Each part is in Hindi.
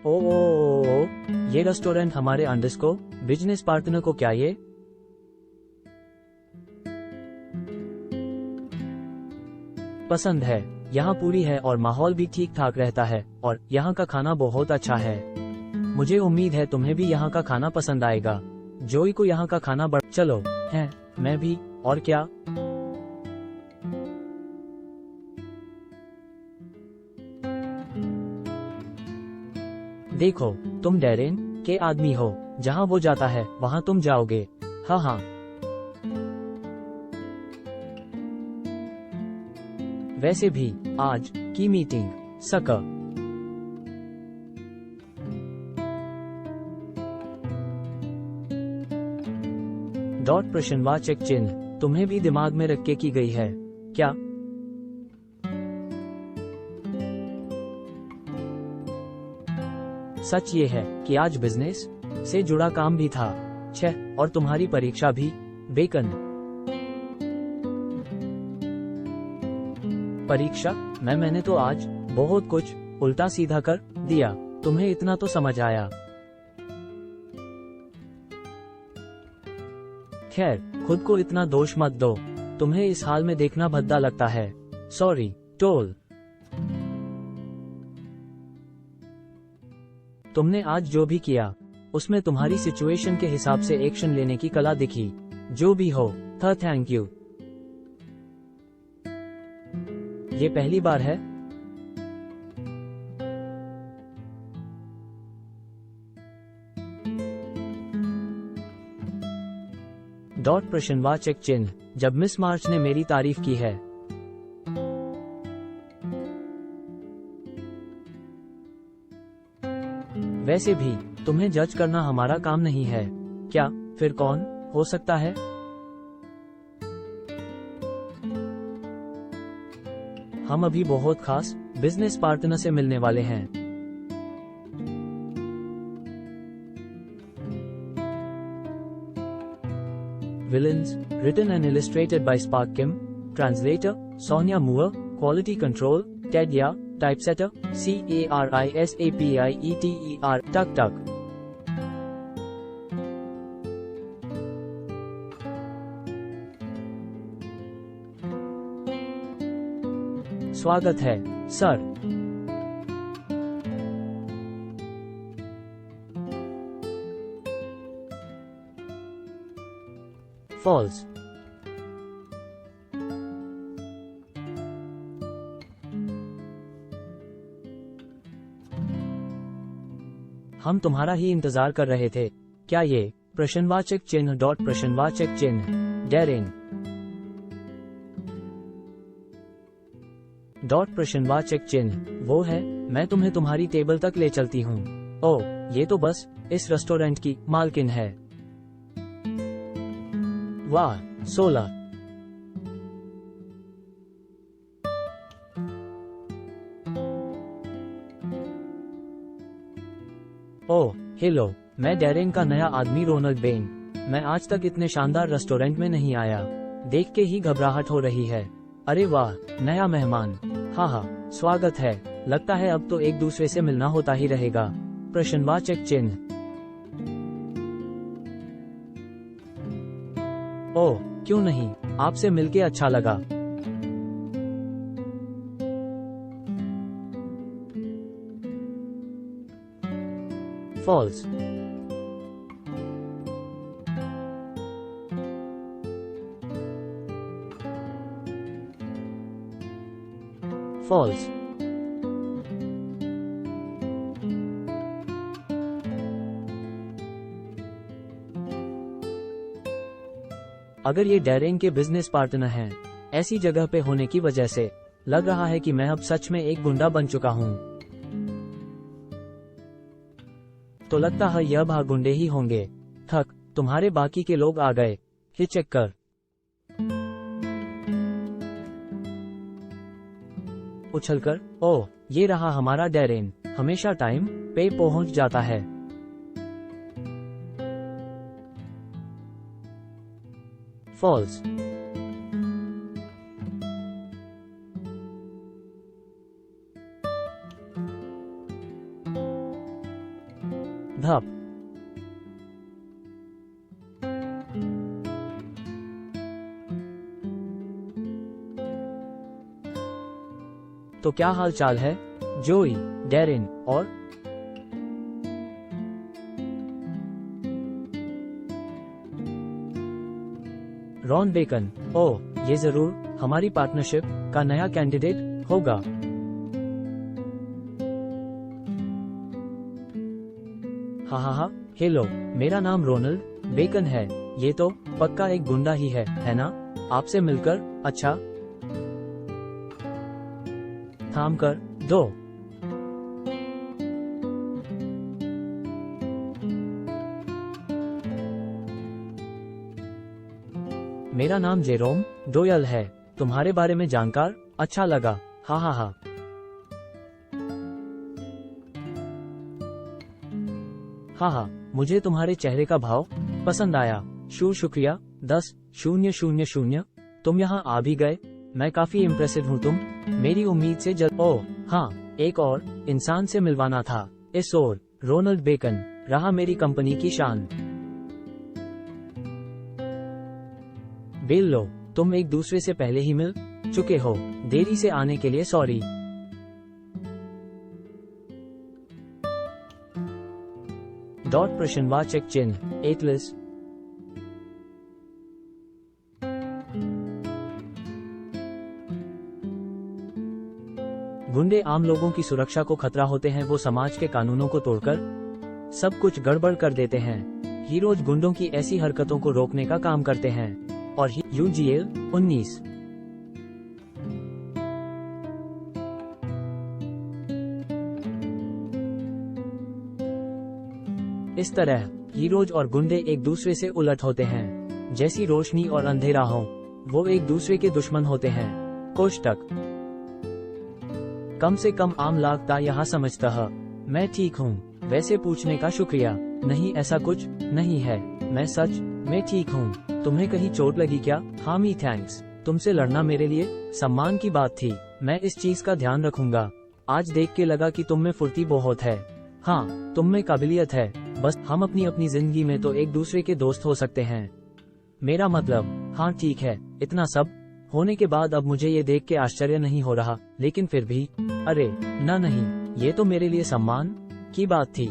ओ, ये रेस्टोरेंट हमारे अंडर्स को, बिजनेस पार्टनर को क्या ये पसंद है। यहाँ पूरी है और माहौल भी ठीक ठाक रहता है और यहाँ का खाना बहुत अच्छा है। मुझे उम्मीद है तुम्हें भी यहाँ का खाना पसंद आएगा। जोई को यहाँ का खाना चलो है, मैं भी, और क्या। देखो, तुम डैरेन के आदमी हो, जहाँ वो जाता है वहाँ तुम जाओगे। हाँ हाँ। वैसे भी आज की मीटिंग सकर डॉट प्रश्नवाचक चिन्ह तुम्हें भी दिमाग में रख के की गई है क्या? सच ये है कि आज बिजनेस से जुड़ा काम भी था। और तुम्हारी परीक्षा भी। बेकन परीक्षा? मैंने तो आज बहुत कुछ उल्टा सीधा कर दिया। तुम्हें इतना तो समझ आया। खैर, खुद को इतना दोष मत दो। तुम्हें इस हाल में देखना भद्दा लगता है। Sorry, toll. तुमने आज जो भी किया उसमें तुम्हारी सिचुएशन के हिसाब से एक्शन लेने की कला दिखी। जो भी हो, थैंक यू। ये पहली बार है? डॉट प्रश्नवाचक चिन्ह जब मिस मार्च ने मेरी तारीफ की है। वैसे भी तुम्हें जज करना हमारा काम नहीं है। क्या फिर कौन हो सकता है? हम अभी बहुत खास बिजनेस पार्टनर से मिलने वाले हैं। Villains, written and illustrated by Spark Kim, translator, Sonia Moore, quality control, Ted Ya, typesetter, CARISAPIETER, Tuck Tuck. स्वागत है, सर। फॉल्स। हम तुम्हारा ही इंतजार कर रहे थे। क्या ये प्रश्नवाचक चिन्ह डॉट प्रश्नवाचक चिन्ह डैरेन डॉट प्रश्नवाचक चिन्ह वो है? मैं तुम्हें तुम्हारी टेबल तक ले चलती हूँ। ओह, ये तो बस इस रेस्टोरेंट की मालकिन है। वाह, 16। ओह, हेलो, मैं डैरेन का नया आदमी रोनल्ड बेन। मैं आज तक इतने शानदार रेस्टोरेंट में नहीं आया। देख के ही घबराहट हो रही है। अरे वाह, नया मेहमान। हाँ, स्वागत है। लगता है अब तो एक दूसरे से मिलना होता ही रहेगा। प्रश्नवाचक चिन्ह। ओह, क्यों नहीं, आपसे मिलके अच्छा लगा। फॉल्स। फॉल्स। अगर ये डैरेन के बिजनेस पार्टनर हैं, ऐसी जगह पे होने की वजह से लग रहा है कि मैं अब सच में एक गुंडा बन चुका हूँ। तो लगता है यह भाग गुंडे ही होंगे। थक, तुम्हारे बाकी के लोग आ गए। चेक कर। उछलकर, ओह, ये रहा हमारा डैरेन। हमेशा टाइम पे पहुंच जाता है। फॉल्स। धप। तो क्या हाल चाल है जोई, डेरिन और रॉन बेकन? ओह, ये जरूर हमारी पार्टनरशिप का नया कैंडिडेट होगा। हा, हेलो, मेरा नाम रोनाल्ड बेकन है। ये तो पक्का एक गुंडा ही है ना? आपसे मिलकर अच्छा। थाम कर दो। मेरा नाम जेरोम डोयल है। तुम्हारे बारे में जानकर अच्छा लगा। हा। हा, मुझे तुम्हारे चेहरे का भाव पसंद आया। शुक्रिया। 10,000। तुम यहाँ आ भी गए। मैं काफी इम्प्रेसिव हूँ। तुम मेरी उम्मीद से ओह हाँ, एक और इंसान से मिलवाना था। इस ओर रोनाल्ड बेकन रहा मेरी कंपनी की शान। बेल लो, तुम एक दूसरे से पहले ही मिल चुके हो। देरी से आने के लिए सॉरी। प्रश्नवाचक चिन्ह एटलस। गुंडे आम लोगों की सुरक्षा को खतरा होते हैं। वो समाज के कानूनों को तोड़कर सब कुछ गड़बड़ कर देते हैं। हीरोज गुंडों की ऐसी हरकतों को रोकने का काम करते हैं। और UGL 19। इस तरह हीरोज और गुंडे एक दूसरे से उलट होते हैं। जैसी रोशनी और अंधेरा हो, वो एक दूसरे के दुश्मन होते हैं। कोष्टक। कम से कम आम लागता यहाँ समझता है। मैं ठीक हूँ। वैसे पूछने का शुक्रिया। नहीं, ऐसा कुछ नहीं है। मैं सच में ठीक हूँ। तुम्हें कहीं चोट लगी क्या? हामी थैंक्स। तुमसे लड़ना मेरे लिए सम्मान की बात थी। मैं इस चीज का ध्यान रखूंगा। आज देख के लगा कि तुम में फुर्ती बहुत है। हाँ, तुम में काबिलियत है। बस हम अपनी अपनी जिंदगी में तो एक दूसरे के दोस्त हो सकते हैं। मेरा मतलब, हाँ ठीक है। इतना सब होने के बाद अब मुझे ये देख के आश्चर्य नहीं हो रहा, लेकिन फिर भी अरे नहीं, ये तो मेरे लिए सम्मान की बात थी।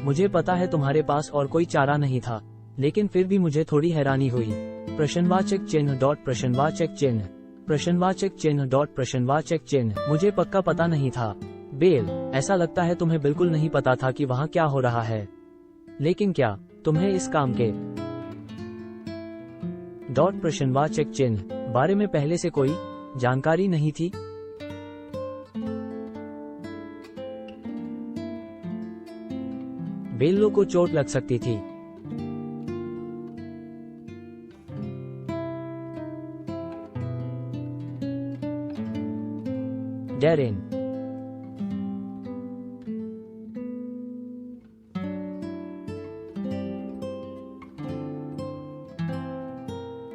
मुझे पता है तुम्हारे पास और कोई चारा नहीं था, लेकिन फिर भी मुझे थोड़ी हैरानी हुई। प्रश्नवाचक चिन्ह। मुझे पक्का पता नहीं था। बेल, ऐसा लगता है तुम्हें बिल्कुल नहीं पता था कि वहाँ क्या हो रहा है। लेकिन क्या तुम्हें इस काम के प्रश्नवाचक चिन्ह बारे में पहले से कोई जानकारी नहीं थी? बेल्लो को चोट लग सकती थी। डेरिन।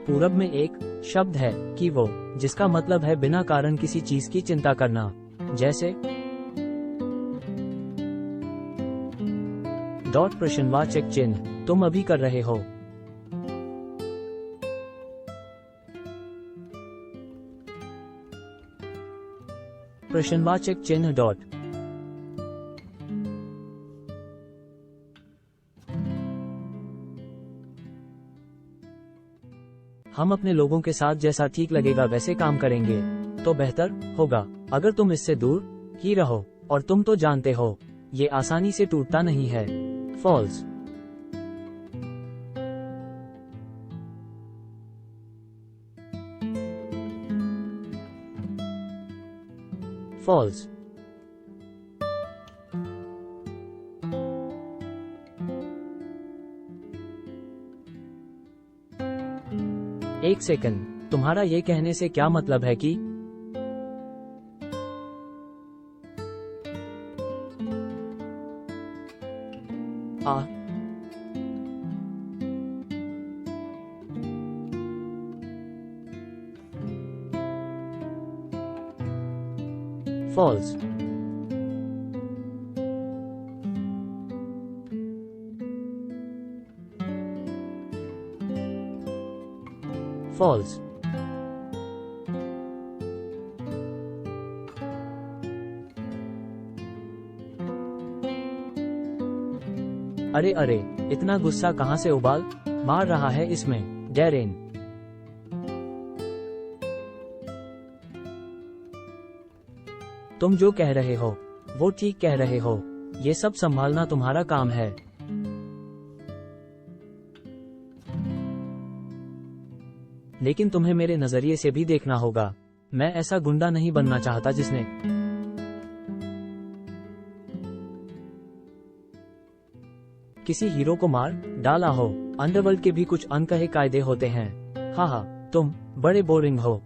पूरब में एक शब्द है कि वो, जिसका मतलब है बिना कारण किसी चीज की चिंता करना। जैसे प्रश्नवाचक चिन्ह तुम अभी कर रहे हो। प्रश्नवाचक चिन्ह हम अपने लोगों के साथ जैसा ठीक लगेगा वैसे काम करेंगे तो बेहतर होगा। अगर तुम इससे दूर ही रहो, और तुम तो जानते हो ये आसानी से टूटता नहीं है। फॉल्स। फॉल्स। एक सेकंड, तुम्हारा ये कहने से क्या मतलब है कि फॉल्स। फॉल्स। अरे अरे, इतना गुस्सा कहां से उबाल मार रहा है इसमें, डैरेन। तुम जो कह रहे हो वो ठीक कह रहे हो, ये सब संभालना तुम्हारा काम है। लेकिन तुम्हें मेरे नजरिए से भी देखना होगा। मैं ऐसा गुंडा नहीं बनना चाहता जिसने किसी हीरो को मार डाला हो। अंडरवर्ल्ड के भी कुछ अनकहे कायदे होते हैं। हाँ, तुम बड़े बोरिंग हो।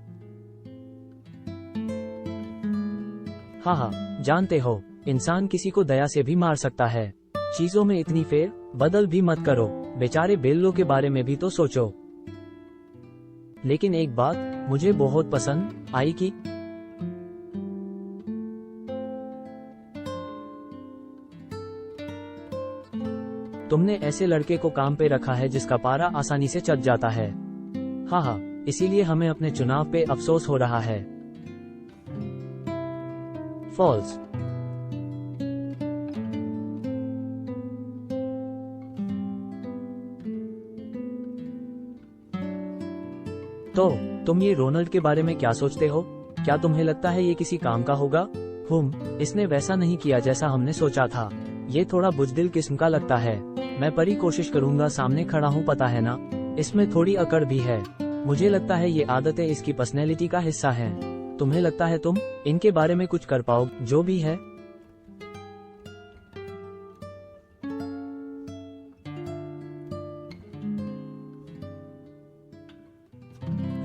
हाँ, जानते हो, इंसान किसी को दया से भी मार सकता है। चीजों में इतनी फेर बदल भी मत करो। बेचारे बेल्लो के बारे में भी तो सोचो। लेकिन एक बात मुझे बहुत पसंद आई कि तुमने ऐसे लड़के को काम पे रखा है जिसका पारा आसानी से चढ़ जाता है। हाँ, इसीलिए हमें अपने चुनाव पे अफसोस हो रहा है। फॉल्स। तो तुम ये रोनाल्ड के बारे में क्या सोचते हो? क्या तुम्हें लगता है ये किसी काम का होगा? इसने वैसा नहीं किया जैसा हमने सोचा था। ये थोड़ा बुजदिल किस्म का लगता है। मैं परी कोशिश करूंगा, सामने खड़ा हूँ, पता है ना। इसमें थोड़ी अकड़ भी है। मुझे लगता है ये आदतें इसकी पर्सनैलिटी का हिस्सा हैं। तुम्हें लगता है तुम इनके बारे में कुछ कर पाओ? जो भी है,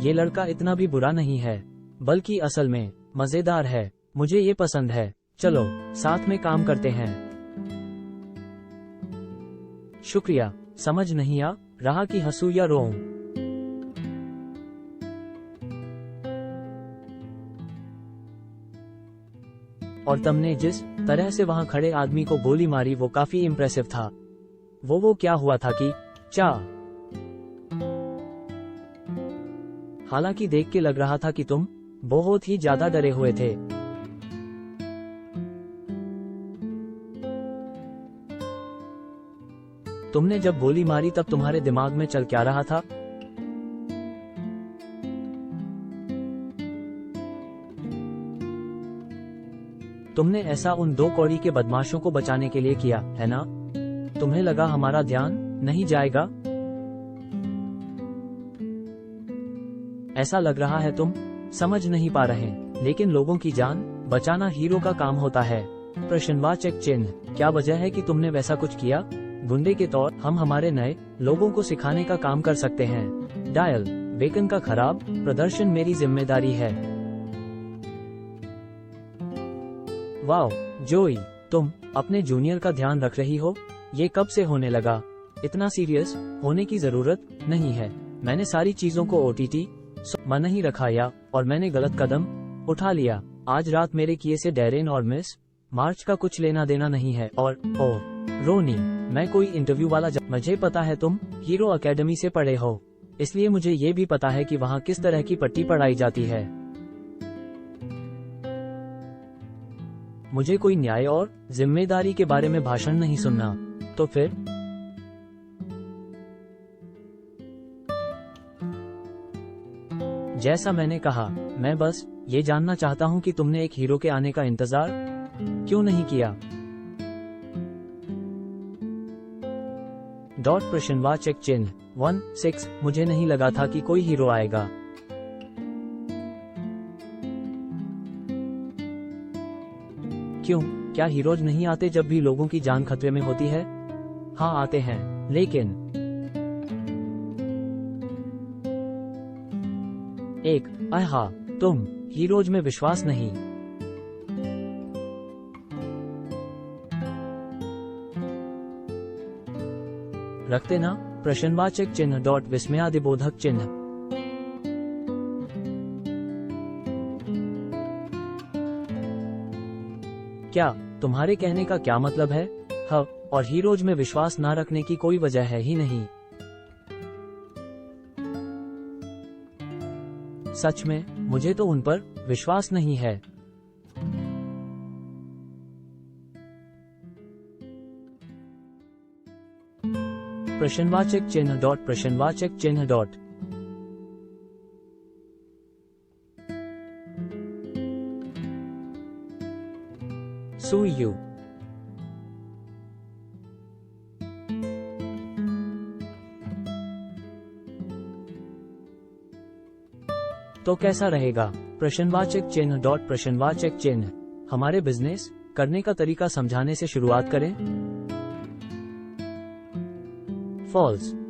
ये लड़का इतना भी बुरा नहीं है, बल्कि असल में मजेदार है। मुझे ये पसंद है। चलो साथ में काम करते हैं। शुक्रिया। समझ नहीं आ रहा कि हंसू या रोऊं। और तुमने जिस तरह से वहां खड़े आदमी को गोली मारी वो काफी इम्प्रेसिव था। वो क्या हुआ था कि हालांकि देख के लग रहा था कि तुम बहुत ही ज्यादा डरे हुए थे। तुमने जब गोली मारी तब तुम्हारे दिमाग में चल क्या रहा था? तुमने ऐसा उन दो कौड़ी के बदमाशों को बचाने के लिए किया, है ना? तुम्हें लगा हमारा ध्यान नहीं जाएगा? ऐसा लग रहा है तुम समझ नहीं पा रहे, लेकिन लोगों की जान बचाना हीरो का काम होता है। प्रश्नवाचक चिन्ह। क्या वजह है कि तुमने वैसा कुछ किया? गुंडे के तौर हम हमारे नए लोगों को सिखाने का काम कर सकते हैं। डायल बेकन का खराब प्रदर्शन मेरी जिम्मेदारी है। वाओ जोई, तुम अपने जूनियर का ध्यान रख रही हो। ये कब से होने लगा? इतना सीरियस होने की जरूरत नहीं है। मैंने सारी चीजों को OTT मन नहीं रखा और मैंने गलत कदम उठा लिया। आज रात मेरे किए से डैरेन और मिस मार्च का कुछ लेना देना नहीं है। और रोनी, मैं कोई इंटरव्यू वाला मुझे पता है तुम हीरो एकेडमी से पढ़े हो, इसलिए मुझे ये भी पता है कि वहाँ किस तरह की पट्टी पढ़ाई जाती है। मुझे कोई न्याय और जिम्मेदारी के बारे में भाषण नहीं सुनना। तो फिर जैसा मैंने कहा, मैं बस ये जानना चाहता हूँ कि तुमने एक हीरो के आने का इंतजार क्यों नहीं किया? प्रश्नवाचक चिन्ह 16। मुझे नहीं लगा था कि कोई हीरो आएगा। क्यों? क्या हीरोज नहीं आते जब भी लोगों की जान खतरे में होती है? हाँ आते हैं, लेकिन तुम हीरोज में विश्वास नहीं रखते ना? प्रश्नवाचक चिन्ह विस्मयादिबोधक चिन्ह। क्या तुम्हारे कहने का क्या मतलब है? और हीरोज में विश्वास ना रखने की कोई वजह है ही नहीं। सच में मुझे तो उन पर विश्वास नहीं है। प्रश्नवाचक चिन्ह डॉट प्रश्नवाचक चिन्ह डॉट। Sue you. तो कैसा रहेगा? प्रश्नवाचक चिन्ह डॉट प्रश्नवाचक चिन्ह। हमारे बिजनेस करने का तरीका समझाने से शुरुआत करें। फॉल्स।